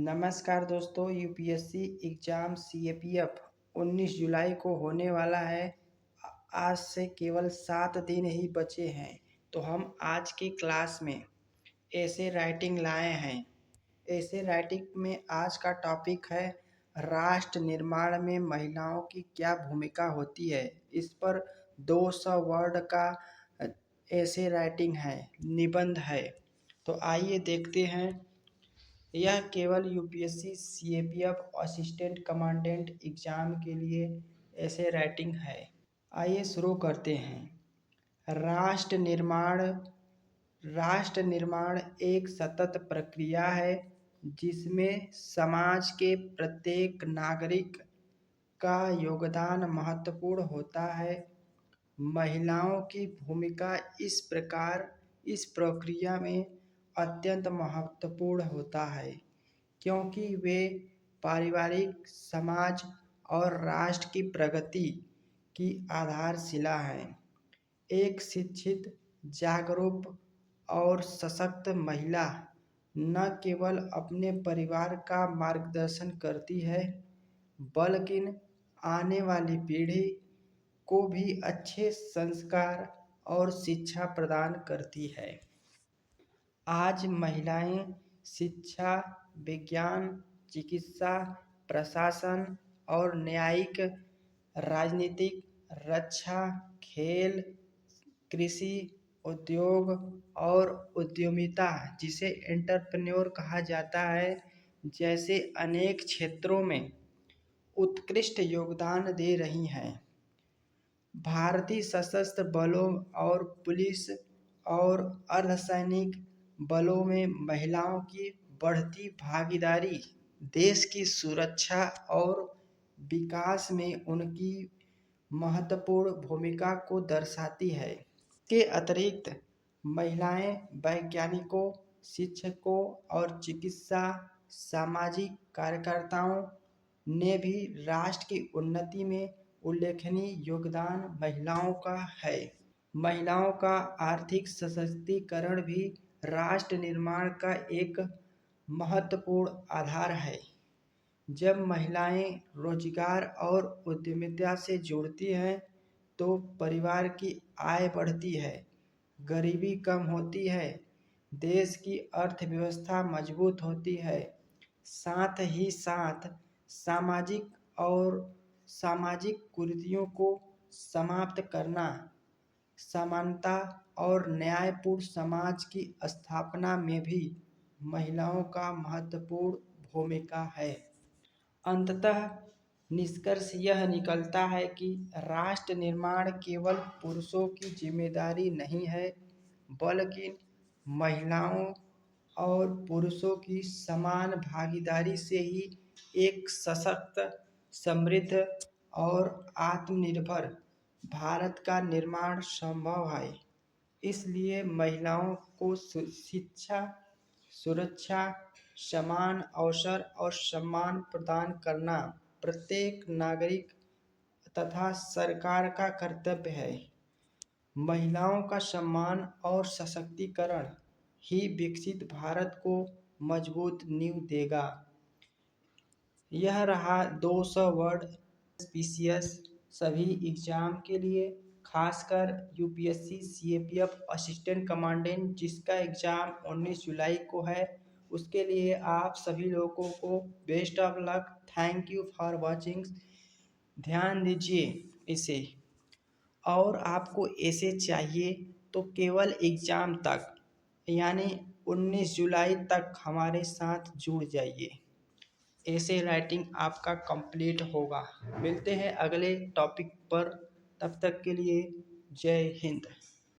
नमस्कार दोस्तों, UPSC exam CAPF 19 जुलाई को होने वाला है। आज से केवल 7 दिन ही बचे हैं। तो हम आज की क्लास में ऐसे राइटिंग लाए हैं। ऐसे राइटिंग में आज का टॉपिक है राष्ट्र निर्माण में महिलाओं की क्या भूमिका होती है। इस पर 200 वर्ड का ऐसे राइटिंग है, निबंध है। तो आइए देखते हैं। यह केवल UPSC CAPF assistant commandant exam के लिए ऐसे राइटिंग है। आइए शुरू करते हैं। राष्ट्र निर्माण एक सतत प्रक्रिया है जिसमें समाज के प्रत्येक नागरिक का योगदान महत्वपूर्ण होता है। महिलाओं की भूमिका इस प्रक्रिया में अत्यंत महत्वपूर्ण होता है, क्योंकि वे पारिवारिक, समाज और राष्ट्र की प्रगति की आधारशिला हैं। एक शिक्षित, जागरूक और सशक्त महिला न केवल अपने परिवार का मार्गदर्शन करती है, बल्कि आने वाली पीढ़ी को भी अच्छे संस्कार और शिक्षा प्रदान करती है। आज महिलाएं शिक्षा, विज्ञान, चिकित्सा, प्रशासन और न्यायिक, राजनीतिक, रक्षा, खेल, कृषि, उद्योग और उद्यमिता, जिसे एंटरप्रेन्योर कहा जाता है, जैसे अनेक क्षेत्रों में उत्कृष्ट योगदान दे रही हैं। भारतीय सशस्त्र बलों और पुलिस और अर्धसैनिक बलों में महिलाओं की बढ़ती भागीदारी देश की सुरक्षा और विकास में उनकी महत्वपूर्ण भूमिका को दर्शाती है। इसके अतिरिक्त महिलाएं वैज्ञानिकों, शिक्षकों और चिकित्सा सामाजिक कार्यकर्ताओं ने भी राष्ट्र की उन्नति में उल्लेखनीय योगदान महिलाओं का है। महिलाओं का आर्थिक सशक्तिकरण भी राष्ट्र निर्माण का एक महत्वपूर्ण आधार है। जब महिलाएं रोजगार और उद्यमिता से जुड़ती हैं तो परिवार की आय बढ़ती है, गरीबी कम होती है, देश की अर्थव्यवस्था मजबूत होती है। साथ ही साथ सामाजिक कुरीतियों को समाप्त करना, समानता और न्यायपूर्ण समाज की स्थापना में भी महिलाओं का महत्वपूर्ण भूमिका है। अंततः निष्कर्ष यह निकलता है कि राष्ट्र निर्माण केवल पुरुषों की जिम्मेदारी नहीं है, बल्कि महिलाओं और पुरुषों की समान भागीदारी से ही एक सशक्त, समृद्ध और आत्मनिर्भर भारत का निर्माण संभव है। इसलिए महिलाओं को शिक्षा, सुरक्षा, समान अवसर और सम्मान प्रदान करना प्रत्येक नागरिक तथा सरकार का कर्तव्य है। महिलाओं का सम्मान और सशक्तिकरण ही विकसित भारत को मजबूत नींव देगा। यह रहा 200 वर्ड स्पीशियस सभी एग्जाम के लिए, खासकर यूपीएससी सीएपीएफ असिस्टेंट कमांडेंट जिसका एग्ज़ाम 19 जुलाई को है। उसके लिए आप सभी लोगों को best of luck. Thank you for watching. ध्यान दीजिए इसे। और आपको ऐसे चाहिए तो केवल एग्ज़ाम तक यानी 19 जुलाई तक हमारे साथ जुड़ जाइए। ऐसे राइटिंग आपका कंप्लीट होगा। मिलते हैं अगले टॉपिक पर, तब तक के लिए जय हिंद।